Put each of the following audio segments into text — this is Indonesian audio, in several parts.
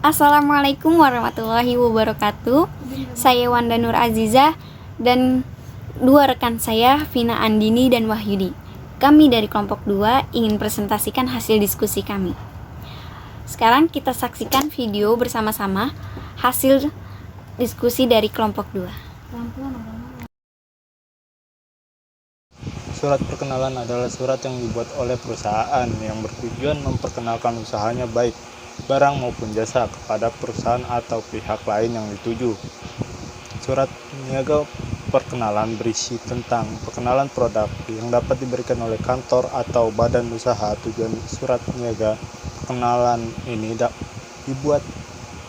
Assalamualaikum warahmatullahi wabarakatuh. Saya Wanda Nur Azizah dan dua rekan saya, Vina Andini dan Wahyudi. Kami dari kelompok 2 ingin presentasikan hasil diskusi kami. Sekarang kita saksikan video bersama-sama hasil diskusi dari kelompok 2. Surat perkenalan adalah surat yang dibuat oleh perusahaan yang bertujuan memperkenalkan usahanya baik barang maupun jasa kepada perusahaan atau pihak lain yang dituju. Surat niaga perkenalan berisi tentang perkenalan produk yang dapat diberikan oleh kantor atau badan usaha. Tujuan surat niaga perkenalan ini dibuat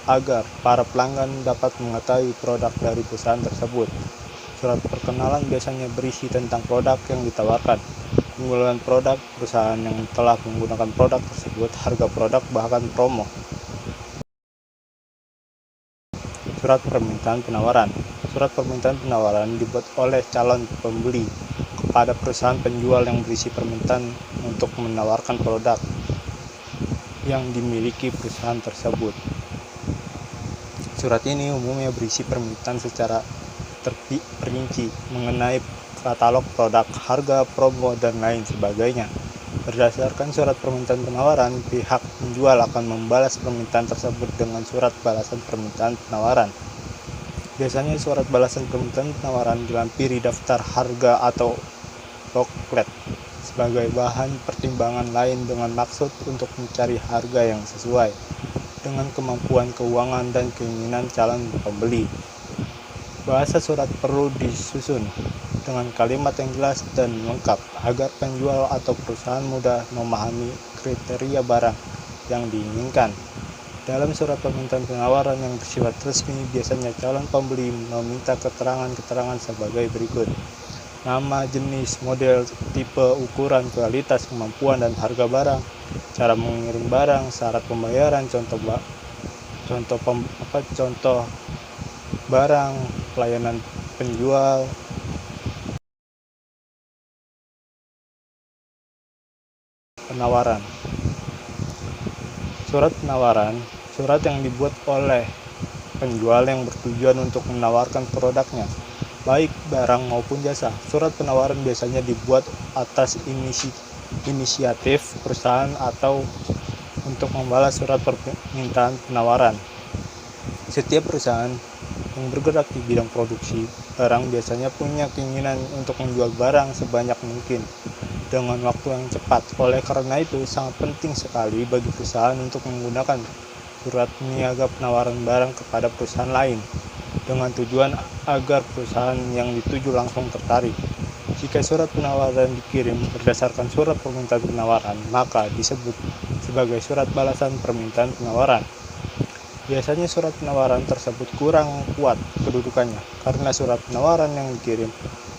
agar para pelanggan dapat mengetahui produk dari perusahaan tersebut. Surat perkenalan biasanya berisi tentang produk yang ditawarkan, keunggulan produk, perusahaan yang telah menggunakan produk tersebut, harga produk, bahkan promo. Surat permintaan penawaran. Surat permintaan penawaran dibuat oleh calon pembeli kepada perusahaan penjual yang berisi permintaan untuk menawarkan produk yang dimiliki perusahaan tersebut. Surat ini umumnya berisi permintaan secara terperinci mengenai katalog produk, harga, promo, dan lain sebagainya. Berdasarkan surat permintaan penawaran, pihak penjual akan membalas permintaan tersebut dengan surat balasan permintaan penawaran. Biasanya surat balasan permintaan penawaran dilampiri daftar harga atau booklet sebagai bahan pertimbangan lain dengan maksud untuk mencari harga yang sesuai dengan kemampuan keuangan dan keinginan calon pembeli. Bahasa surat perlu disusun dengan kalimat yang jelas dan lengkap agar penjual atau perusahaan mudah memahami kriteria barang yang diinginkan. Dalam surat permintaan penawaran yang bersifat resmi, biasanya calon pembeli meminta keterangan-keterangan sebagai berikut: nama, jenis, model, tipe, ukuran, kualitas, kemampuan, dan harga barang, cara mengirim barang, syarat pembayaran, contoh barang, pelayanan penjual. Penawaran. Surat penawaran, surat yang dibuat oleh penjual yang bertujuan untuk menawarkan produknya, baik barang maupun jasa. Surat penawaran biasanya dibuat atas inisiatif perusahaan atau untuk membalas surat permintaan penawaran. Setiap perusahaan yang bergerak di bidang produksi barang biasanya punya keinginan untuk menjual barang sebanyak mungkin dengan waktu yang cepat. Oleh karena itu, sangat penting sekali bagi perusahaan untuk menggunakan surat niaga penawaran barang kepada perusahaan lain dengan tujuan agar perusahaan yang dituju langsung tertarik. Jika surat penawaran dikirim berdasarkan surat permintaan penawaran, maka disebut sebagai surat balasan permintaan penawaran. Biasanya surat penawaran tersebut kurang kuat kedudukannya karena surat penawaran yang dikirim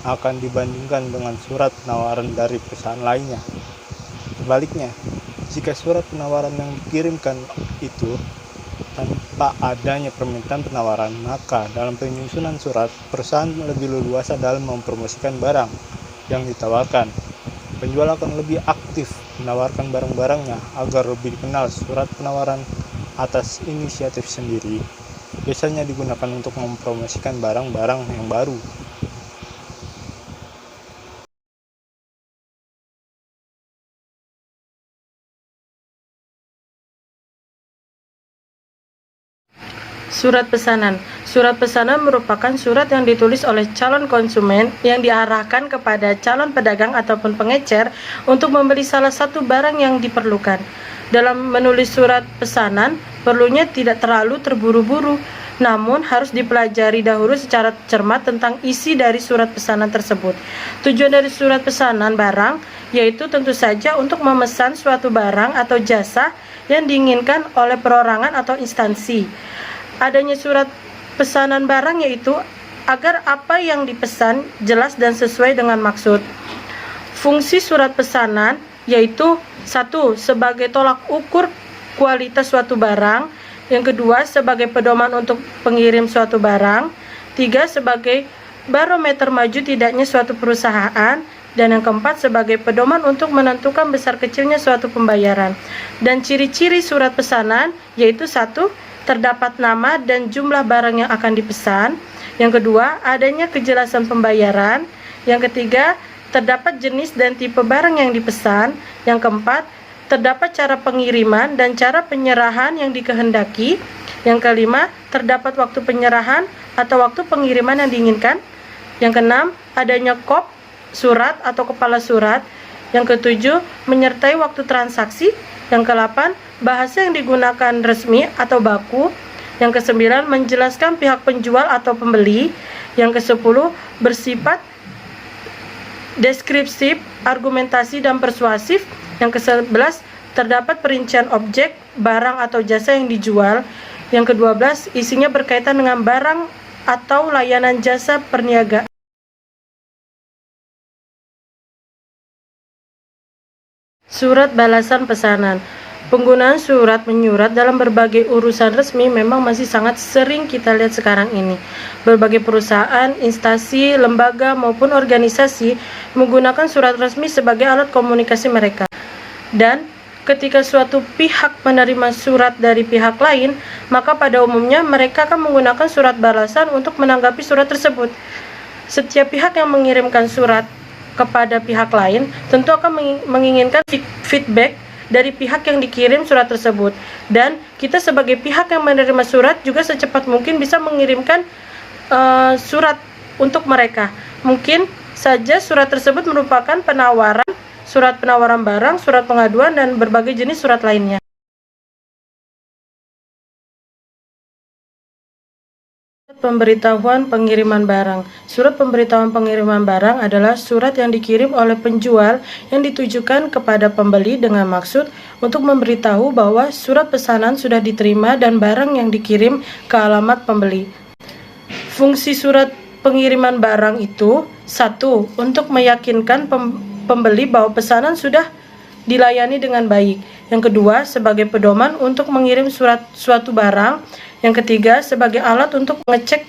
akan dibandingkan dengan surat penawaran dari perusahaan lainnya. Sebaliknya, jika surat penawaran yang dikirimkan itu tanpa adanya permintaan penawaran, maka dalam penyusunan surat, perusahaan lebih leluasa dalam mempromosikan barang yang ditawarkan. Penjual akan lebih aktif menawarkan barang-barangnya agar lebih dikenal. Surat penawaran atas inisiatif sendiri biasanya digunakan untuk mempromosikan barang-barang yang baru. Surat pesanan. Surat pesanan merupakan surat yang ditulis oleh calon konsumen yang diarahkan kepada calon pedagang ataupun pengecer untuk membeli salah satu barang yang diperlukan. Dalam menulis surat pesanan, perlunya tidak terlalu terburu-buru, namun harus dipelajari dahulu secara cermat tentang isi dari surat pesanan tersebut. Tujuan dari surat pesanan barang yaitu tentu saja untuk memesan suatu barang atau jasa yang diinginkan oleh perorangan atau instansi. Adanya surat pesanan barang yaitu agar apa yang dipesan jelas dan sesuai dengan maksud. Fungsi surat pesanan yaitu 1. Sebagai tolak ukur kualitas suatu barang. Yang kedua, sebagai pedoman untuk pengirim suatu barang. 3. Sebagai barometer maju tidaknya suatu perusahaan. Dan yang keempat, sebagai pedoman untuk menentukan besar kecilnya suatu pembayaran. Dan ciri-ciri surat pesanan yaitu 1. terdapat nama dan jumlah barang yang akan dipesan. Yang kedua, adanya kejelasan pembayaran. Yang ketiga, terdapat jenis dan tipe barang yang dipesan. Yang keempat, terdapat cara pengiriman dan cara penyerahan yang dikehendaki. Yang kelima, terdapat waktu penyerahan atau waktu pengiriman yang diinginkan. Yang keenam, adanya kop, surat atau kepala surat. Yang ketujuh, menyertai waktu transaksi. Yang kedelapan, bahasa yang digunakan resmi atau baku. Yang kesembilan, menjelaskan pihak penjual atau pembeli. Yang kesepuluh, bersifat deskripsif, argumentasi, dan persuasif. Yang ke-11, terdapat perincian objek, barang atau jasa yang dijual. Yang ke-12, isinya berkaitan dengan barang atau layanan jasa perniagaan. Surat balasan pesanan. Penggunaan surat menyurat dalam berbagai urusan resmi memang masih sangat sering kita lihat sekarang ini. Berbagai perusahaan, instansi, lembaga, maupun organisasi menggunakan surat resmi sebagai alat komunikasi mereka. Dan ketika suatu pihak menerima surat dari pihak lain, maka pada umumnya mereka akan menggunakan surat balasan untuk menanggapi surat tersebut. Setiap pihak yang mengirimkan surat kepada pihak lain tentu akan menginginkan feedback dari pihak yang dikirim surat tersebut, dan kita sebagai pihak yang menerima surat juga secepat mungkin bisa mengirimkan surat untuk mereka. Mungkin saja surat tersebut merupakan penawaran, surat penawaran barang, surat pengaduan, dan berbagai jenis surat lainnya. Pemberitahuan pengiriman barang. Surat pemberitahuan pengiriman barang adalah surat yang dikirim oleh penjual yang ditujukan kepada pembeli dengan maksud untuk memberitahu bahwa surat pesanan sudah diterima dan barang yang dikirim ke alamat pembeli. Fungsi surat pengiriman barang itu: 1. Untuk meyakinkan pembeli bahwa pesanan sudah dilayani dengan baik. Yang kedua, sebagai pedoman untuk mengirim suatu barang. Yang ketiga, sebagai alat untuk mengecek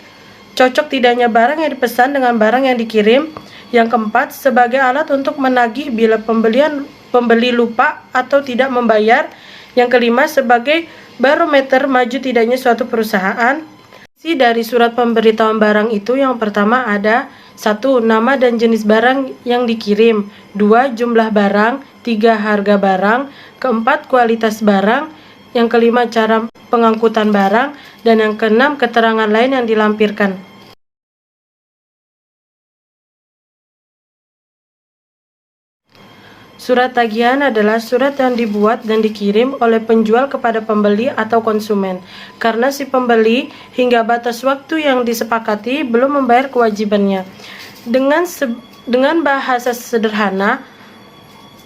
cocok tidaknya barang yang dipesan dengan barang yang dikirim. Yang keempat, sebagai alat untuk menagih bila pembeli lupa atau tidak membayar. Yang kelima, sebagai barometer maju tidaknya suatu perusahaan. Isi dari surat pemberitahuan barang itu yang pertama ada: 1. Nama dan jenis barang yang dikirim. 2. Jumlah barang. 3. Harga barang. Keempat, kualitas barang. Yang kelima, cara pengangkutan barang. Dan yang keenam, keterangan lain yang dilampirkan. Surat tagihan adalah surat yang dibuat dan dikirim oleh penjual kepada pembeli atau konsumen, karena si pembeli hingga batas waktu yang disepakati belum membayar kewajibannya. Dengan bahasa sederhana,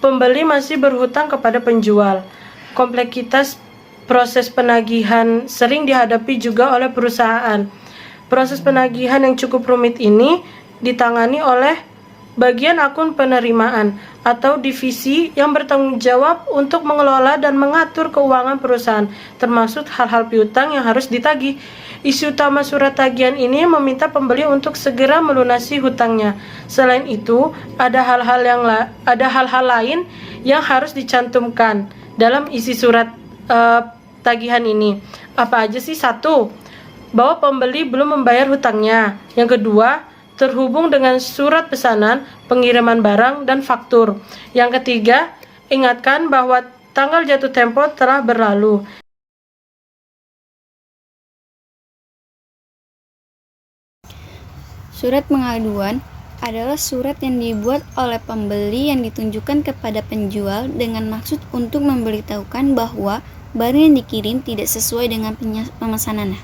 pembeli masih berhutang kepada penjual. Kompleksitas proses penagihan sering dihadapi juga oleh perusahaan. Proses penagihan yang cukup rumit ini ditangani oleh bagian akun penerimaan atau divisi yang bertanggung jawab untuk mengelola dan mengatur keuangan perusahaan, termasuk hal-hal piutang yang harus ditagih. Isi utama surat tagihan ini meminta pembeli untuk segera melunasi hutangnya. Selain itu, ada hal-hal lain yang harus dicantumkan dalam isi surat tagihan ini. Apa aja sih? 1. Bahwa pembeli belum membayar hutangnya. Yang kedua, terhubung dengan surat pesanan, pengiriman barang, dan faktur. Yang ketiga, ingatkan bahwa tanggal jatuh tempo telah berlalu. Surat pengaduan adalah surat yang dibuat oleh pembeli yang ditunjukkan kepada penjual dengan maksud untuk memberitahukan bahwa barang yang dikirim tidak sesuai dengan pemesanannya,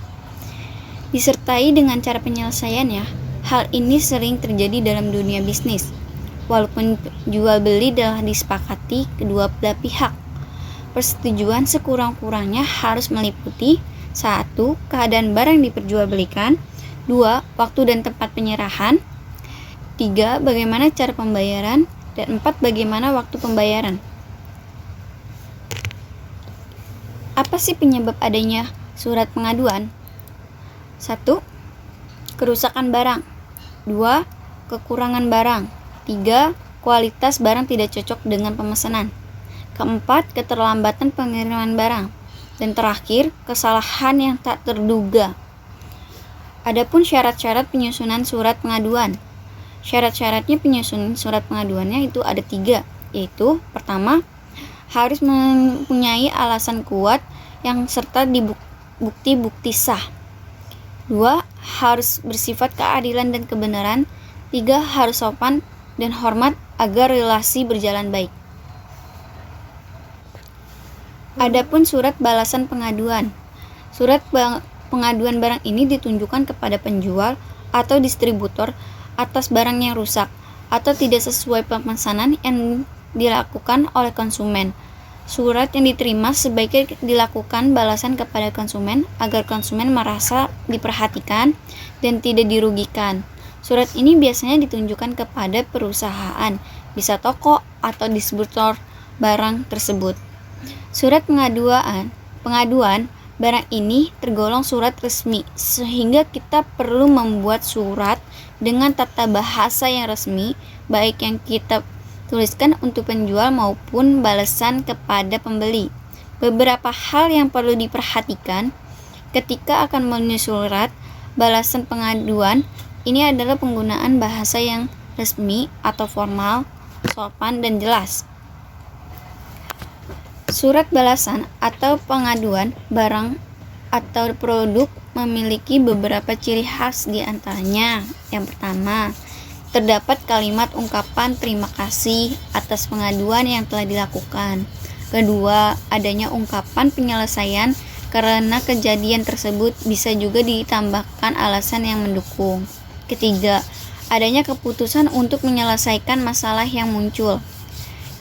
disertai dengan cara penyelesaiannya. Hal ini sering terjadi dalam dunia bisnis, walaupun jual beli telah disepakati kedua belah pihak. Persetujuan sekurang-kurangnya harus meliputi: 1. Keadaan barang diperjualbelikan. 2. Waktu dan tempat penyerahan. 3. Bagaimana cara pembayaran. Dan 4. Bagaimana waktu pembayaran. Apa sih penyebab adanya surat pengaduan? 1. Kerusakan barang. 2. Kekurangan barang. 3. Kualitas barang tidak cocok dengan pemesanan. Keempat, keterlambatan pengiriman barang. Dan terakhir, kesalahan yang tak terduga. Adapun syarat-syarat penyusunan surat pengaduan. Syarat-syaratnya penyusunan surat pengaduannya itu ada 3, yaitu pertama, harus mempunyai alasan kuat yang serta bukti-bukti sah. 2, harus bersifat keadilan dan kebenaran. 3, harus sopan dan hormat agar relasi berjalan baik. Adapun surat balasan pengaduan. Surat pengaduan barang ini ditunjukkan kepada penjual atau distributor atas barang yang rusak atau tidak sesuai pemesanan yang dilakukan oleh konsumen. Surat yang diterima sebaiknya dilakukan balasan kepada konsumen agar konsumen merasa diperhatikan dan tidak dirugikan. Surat ini biasanya ditunjukkan kepada perusahaan, bisa toko atau distributor barang tersebut. Surat pengaduan barang ini tergolong surat resmi, sehingga kita perlu membuat surat dengan tata bahasa yang resmi, baik yang kita tuliskan untuk penjual maupun balasan kepada pembeli. Beberapa hal yang perlu diperhatikan ketika akan menulis surat balasan pengaduan ini adalah penggunaan bahasa yang resmi atau formal, sopan, dan jelas. Surat balasan atau pengaduan barang atau produk memiliki beberapa ciri khas, di antaranya. Yang pertama, terdapat kalimat ungkapan terima kasih atas pengaduan yang telah dilakukan. Kedua, adanya ungkapan penyelesaian karena kejadian tersebut, bisa juga ditambahkan alasan yang mendukung. Ketiga, adanya keputusan untuk menyelesaikan masalah yang muncul.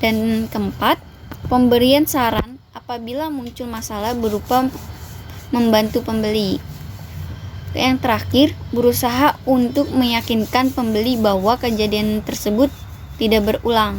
Dan keempat, pemberian saran apabila muncul masalah berupa membantu pembeli. Yang terakhir, berusaha untuk meyakinkan pembeli bahwa kejadian tersebut tidak berulang.